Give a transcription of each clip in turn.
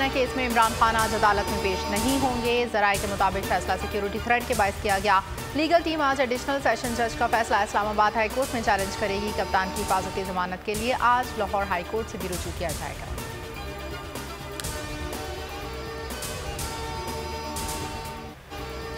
China case में इमरान खान आज अदालत में पेश नहीं होंगे। जराये के मुताबिक फैसला सिक्योरिटी थ्रेट के बायस किया गया। लीगल टीम आज एडिशनल सेशन जज का फैसला इस्लामाबाद हाई कोर्ट में चैलेंज करेगी। कप्तान की हिफाजती जमानत के लिए आज लाहौर हाई कोर्ट से भी रुजू किया जाएगा।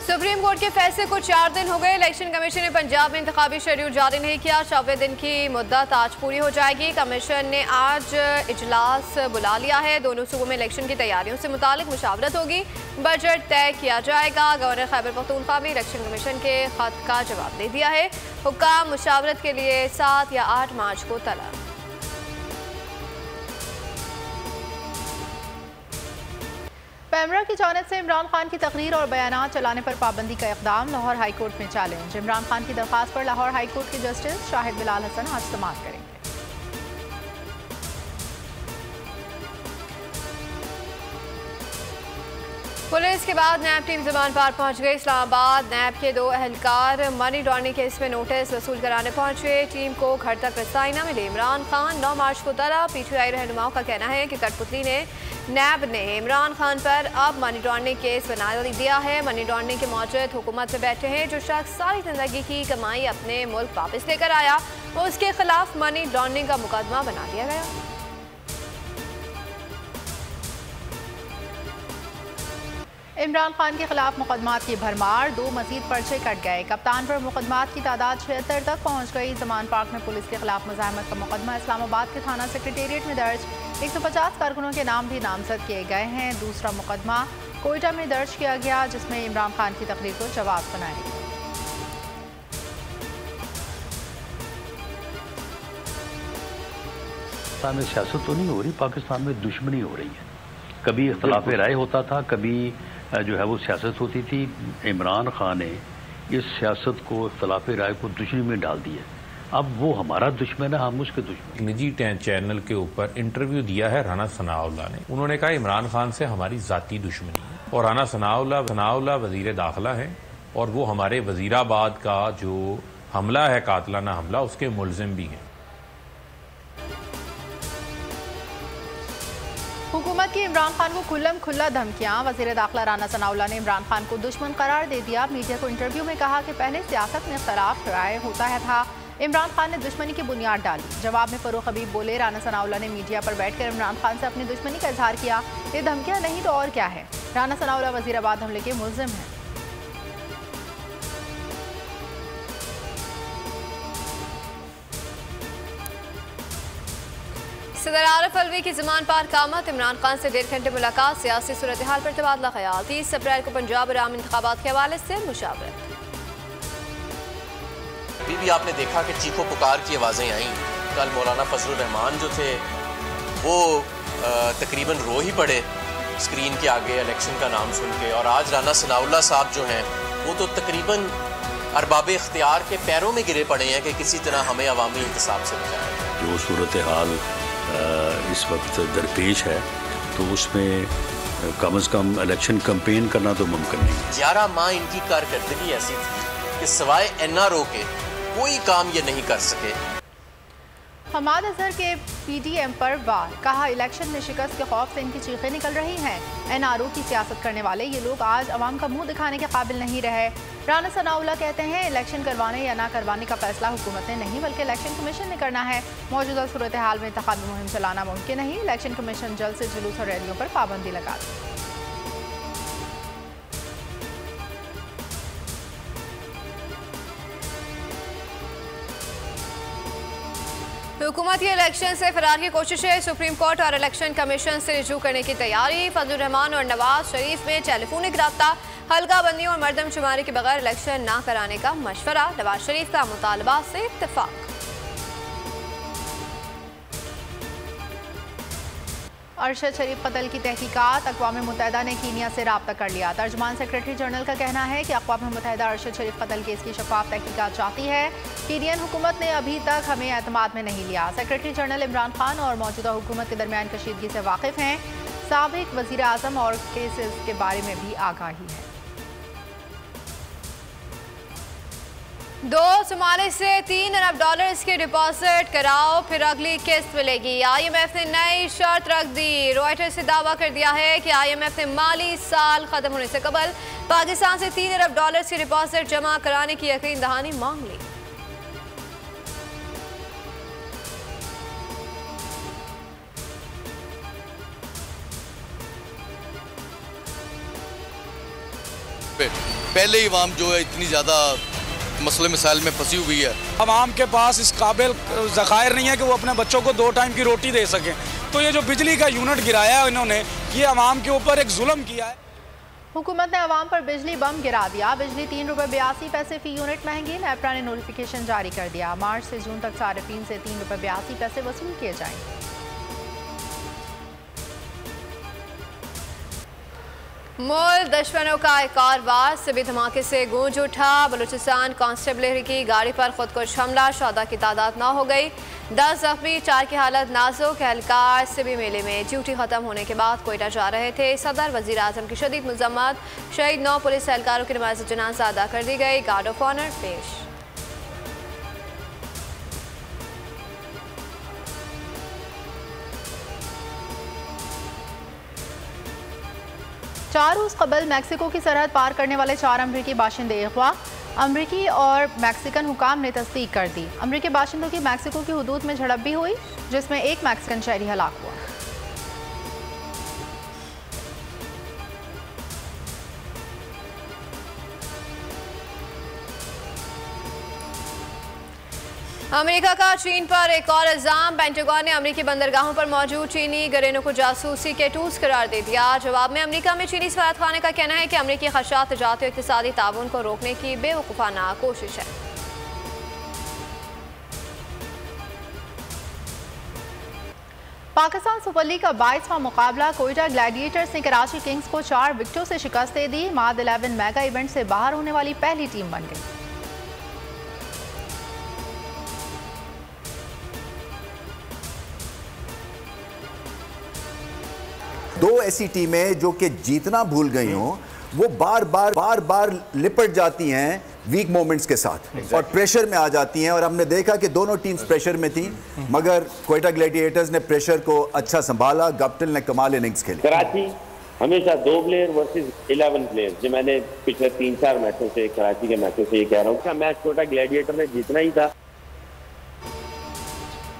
सुप्रीम कोर्ट के फैसले को 4 दिन हो गए। इलेक्शन कमीशन ने पंजाब में इंतखाबी शेड्यूल जारी नहीं किया। 24 दिन की मुद्दत आज पूरी हो जाएगी। कमीशन ने आज इजलास बुला लिया है। दोनों सूबों में इलेक्शन की तैयारियों से मुतालिक मुशावरत होगी। बजट तय किया जाएगा। गवर्नर खैबर पख्तूनख्वा भी इलेक्शन कमीशन के खत का जवाब दे दिया है। हुक्काम मुशावरत के लिए 7 या 8 मार्च को तलब। पैमरा की जानिब से इमरान खान की तकरीर और बयानात चलाने पर पाबंदी का इक़दाम। लाहौर हाई कोर्ट में चैलेंज। इमरान खान की दरख्वास्त पर लाहौर हाई कोर्ट के जस्टिस शाहिद बिलाल हसन आज समाअत करेंगे। पुलिस के बाद नैब टीम ज़मान पार पहुंच गई। इस्लामाबाद नैब के 2 अहलकार मनी लॉन्ड्रिंग केस में नोटिस वसूल कराने पहुंचे। टीम को घर तक रसाई न मिली। इमरान खान 9 मार्च को तलब। पीटीआई रहनुमाओं का कहना है कि कठपुतली ने नैब ने इमरान खान पर अब मनी लॉन्ड्रिंग केस बना दिया है। मनी लॉन्ड्रिंग के मौजूद हुकूमत में बैठे हैं। जो शख्स सारी जिंदगी की कमाई अपने मुल्क वापस लेकर आया, उसके खिलाफ मनी लॉन्ड्रिंग का मुकदमा बना दिया गया। इमरान खान के खिलाफ मुकदमात की भरमार। 2 मजीद पर्चे कट गए। कप्तान पर मुकदमात की तादाद 76 तक पहुंच गई। ज़मान पार्क में पुलिस के खिलाफ मुज़ाहमत का मुकदमा इस्लामाबाद के थाना सेक्रेटेरिएट में दर्ज। 150 कारकुनों के नाम भी नामजद किए गए हैं। दूसरा मुकदमा कोयटा में दर्ज किया गया, जिसमें इमरान खान की तकरीर को जवाब सुनाया गया। पाकिस्तान में सियासत तो नहीं हो रही, पाकिस्तान में दुश्मनी हो रही है। कभी इख्तलाफ राय होता था, कभी जो है वो सियासत होती थी। इमरान खान ने इस सियासत को, इख्तलाफ राय को दुश्मनी में डाल दिया। अब वो हमारा दुश्मन है, हम उसके दुश्मन। निजी चैनल के ऊपर इंटरव्यू दिया है राना सनाउल्लाह ने। उन्होंने कहा इमरान खान से हमारी जाती दुश्मनी है और राना सनाउल्लाह वजीर दाखिला है और वो हमारे वजीराबाद का जो हमला है, कातलाना हमला, उसके मुलजिम भी हैं। हुकूमत की इमरान खान को खुल्लम खुल्ला धमकियां। वजीर दाखिला राना सनाउल्लाह ने इमरान खान को दुश्मन करार दे दिया। मीडिया को इंटरव्यू में कहा कि पहले सियासत में इख्तलाफ राय होता है था, इमरान खान ने दुश्मनी की बुनियाद डाली। जवाब में फरूख हबीब बोले, राना सनाउल्लाह ने मीडिया पर बैठकर इमरान खान से अपनी दुश्मनी का इजहार किया। ये धमकियां नहीं तो और क्या है। राना सनाउल्लाह वजीराबाद हमले के मुल्जिम हैं। सदर आरिफ अलवी की ज़मान पार कामत। इमरान खान से 1.5 घंटे मुलाकात। सियासी सूरत हाल पर तबादला ख्याल। 30 अप्रैल को पंजाब और आम इंतखाबात के हवाले से मुशावरत। अभी भी आपने देखा कि चीखो पुकार की आवाज़ें आईं। कल मौलाना फजलुर रहमान जो थे वो तकरीबन रो ही पड़े स्क्रीन के आगे इलेक्शन का नाम सुन के। और आज राना सनाउल्लाह साहब जो हैं वो तो तकरीबन अरबाब इख्तियार के पैरों में गिरे पड़े हैं कि किसी तरह हमें अवामी इंतसाब से बचाएं। जो सूरत हाल इस वक्त दरपेश है तो उसमें कम से कम इलेक्शन कैंपेन करना तो मुमकिन नहीं है। 11 माह इनकी कारकर्दगी ऐसी थी कि सिवाय एनआरओ के कोई काम ये नहीं कर सके। हमाद अजहर के पीडीएम पर वार। कहा, इलेक्शन में शिकस्त के खौफ से इनकी चीखें निकल रही हैं। एनआरओ की सियासत करने वाले ये लोग आज अवाम का मुंह दिखाने के काबिल नहीं रहे। राना सनाउल्लाह कहते हैं, इलेक्शन करवाने या ना करवाने का फैसला हुकूमत ने नहीं बल्कि इलेक्शन कमीशन ने करना है। मौजूदा सूरत हाल में इंतखाबी मुहिम चलाना मुमकिन नहीं। इलेक्शन कमीशन जल्द से जुलूस और रैलियों पर पाबंदी लगा दी। हुकूमत की इलेक्शन से फरार की कोशिशें। सुप्रीम कोर्ट और इलेक्शन कमीशन से रिजू करने की तैयारी। फजलुर रहमान और नवाज शरीफ में टेलीफोनिक रब्ता। हल्का बंदी और मरदमशुमारी के बगैर इलेक्शन ना कराने का मशवरा। नवाज शरीफ का मुतालबा से इत्तेफाक। अरशद शरीफ कत्ल की तहकीकात। अक़वाम मुत्तहिदा ने कीनिया से रब्ता कर लिया। तर्जुमान सेक्रेटरी जनरल का कहना है कि अक़वाम मुत्तहिदा अरशद शरीफ कत्ल केस की शफाफ तहकीकात चाहती है। कीनियन हुकूमत ने अभी तक हमें एतमाद में नहीं लिया। सेक्रेटरी जनरल इमरान खान और मौजूदा हुकूमत के दरमियान कशीदगी से वाकिफ़ हैं। साबिक वज़ीर आज़म और केसेस के बारे में भी आगाही है। दो सोमालिया से $3 अरब की डिपॉजिट कराओ, फिर अगली किस्त मिलेगी। IMF ने नई शर्त रख दी। रॉयटर्स ने दावा कर दिया है कि IMF ने माली साल खत्म होने से कबल पाकिस्तान से $3 अरब की डिपॉजिट जमा कराने की यकीन दहानी मांग ली। पहले ही अवाम जो है इतनी ज़्यादा मसले मसाइल में फंसी हुई है। अवाम के पास इस काबिल ज़खायर नहीं है कि वो अपने बच्चों को 2 टाइम की रोटी दे सकें। तो ये जो बिजली का यूनिट गिराया है इन्होंने, ये अवाम के ऊपर एक जुल्म किया है। हुकूमत ने अवाम पर बिजली बम गिरा दिया। बिजली ₹3.82 फी यूनिट महंगी। नेपरा ने नोटिफिकेशन जारी कर दिया। मार्च से जून तक सार्फिन से ₹3.82 वसूल किए जाएंगे। मुल्क दुश्मनों का एक और वार, सिबी धमाके से गूंज उठा। बलूचिस्तान कांस्टेबलरी की गाड़ी पर खुदकुश हमला, 14 की तादाद 9 हो गई। 10 जख्मी, 4 की हालत नाजुक। एहलकार सिबी मेले में ड्यूटी खत्म होने के बाद कोयटा जा रहे थे। सदर वजीर आजम की शदीद मजम्मत। शहीद 9 पुलिस एहलकारों की नमाज जनाजा अदा कर दी गई। गार्ड ऑफ ऑनर पेश। चार रोज कबल मैक्सिको की सरहद पार करने वाले 4 अमरीकी बाशिंदे अगवा। अमरीकी और मैक्सिकन हुकाम ने तस्दीक कर दी। अमरीकी बाशिंदों की मैक्सिको की हुदूद में झड़प भी हुई, जिसमें एक मैक्सिकन शहरी हलाक हुआ। अमेरिका का चीन पर एक और इल्जाम। पेंटागन ने अमेरिकी बंदरगाहों पर मौजूद चीनी गरेनों को जासूसी के टूल्स करार दे दिया। जवाब में अमेरिका में चीनी सफारतखाने का कहना है कि अमेरिकी खदशात तजारती और इक़्तिसादी ताउन को रोकने की बेवकूफ़ाना कोशिश है। पाकिस्तान सुपर लीग का 22वां मुकाबला कोयटा ग्लैडिएटर्स ने कराची किंग्स को 4 विकेटों से शिकस्त दे दी। माद 11 मेगा इवेंट से बाहर होने वाली पहली टीम बन गई। दो ऐसी टीमें जो कि जीतना भूल गई हों, वो बार बार लिपट जाती हैं वीक मोमेंट्स के साथ और प्रेशर में आ जाती हैं। और हमने देखा कि दोनों टीम्स प्रेशर में थी, मगर कोयटा ग्लैडिएटर्स ने प्रेशर को अच्छा संभाला। गप्टिल ने कमाल इनिंग्स खेली। कराची हमेशा 2 प्लेयर वर्सेस 11 प्लेयर, जो मैंने पिछले 3-4 मैचों से, कराची के मैचों से ये कह रहा हूँ, मैच कोयटा ग्लैडिएटर ने जीतना ही था।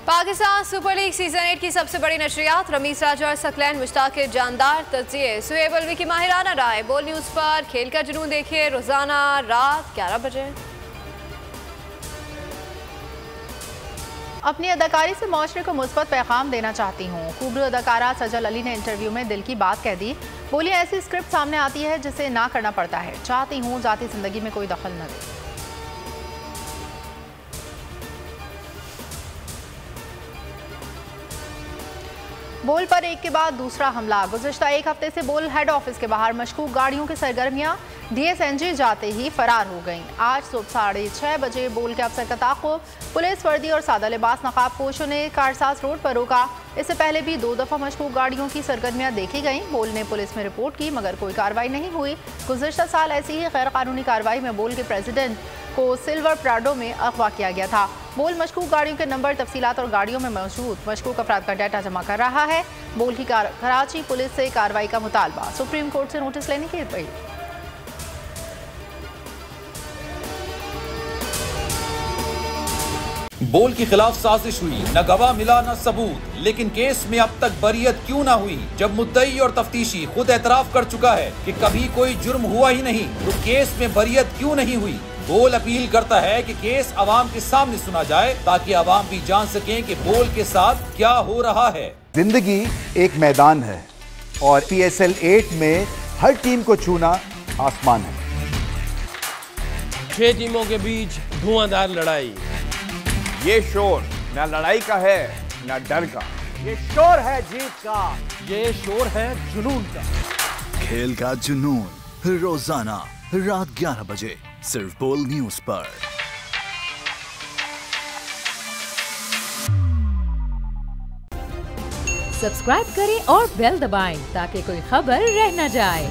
पाकिस्तान सुपर लीग सीजन 8 की सबसे बड़ी नशरियात। रमीज राजा और सकलैन मुश्ताक के जानदार तज्जिए। सुहेब अलवी की माहिराना राय। बोल न्यूज़ पर खेल का जुनून देखिए रोजाना रात 11 बजे। अपनी अदाकारी से माशरे को मुस्बत पैगाम देना चाहती हूँ। खूबरू अदाकारा सजल अली ने इंटरव्यू में दिल की बात कह दी। बोली, ऐसी स्क्रिप्ट सामने आती है जिसे ना करना पड़ता है। चाहती हूँ जाती जिंदगी में कोई दखल न दे। बोल पर एक के बाद दूसरा हमला। गुज़िश्ता एक हफ्ते से बोल हेड ऑफिस के बाहर मशकूक गाड़ियों की सरगर्मियां DSNG जाते ही फरार हो गईं। आज सुबह 6:30 बजे बोल के अफसर का ताक़ुब पुलिस वर्दी और सादा लिबास नकाब पोशों ने कारसाज रोड पर रोका। इससे पहले भी 2 दफ़ा मशकूक गाड़ियों की सरगर्मियां देखी गईं। बोल ने पुलिस में रिपोर्ट की, मगर कोई कार्रवाई नहीं हुई। गुज़िश्ता साल ऐसी ही गैर कानूनी कार्रवाई में बोल के प्रेसिडेंट को सिल्वर प्राडो में अगवा किया गया था। बोल मशकूक गाड़ियों के नंबर, तफसीलात और गाड़ियों में मौजूद मशकूक अफराद का डाटा जमा कर रहा है। बोल की कराची पुलिस से कार्रवाई का मुतालबा। सुप्रीम कोर्ट से नोटिस लेने की गई। बोल के खिलाफ साजिश हुई, न गवाह मिला न सबूत, लेकिन केस में अब तक बरियत क्यों ना हुई? जब मुद्दई और तफ्तीशी खुद एतराफ कर चुका है कि कभी कोई जुर्म हुआ ही नहीं, तो केस में बरियत क्यों नहीं हुई? बोल अपील करता है कि केस अवाम के सामने सुना जाए, ताकि अवाम भी जान सकें कि बोल के साथ क्या हो रहा है। जिंदगी एक मैदान है और PSL 8 में हर टीम को छूना आसमान है। 6 टीमों के बीच धुआंधार लड़ाई। ये शोर न लड़ाई का है न डर का, ये शोर है जीत का, ये शोर है जुनून का। खेल का जुनून रोजाना रात 11 बजे सिर्फ बोल न्यूज पर। सब्सक्राइब करें और बेल दबाएं ताकि कोई खबर रह न जाए।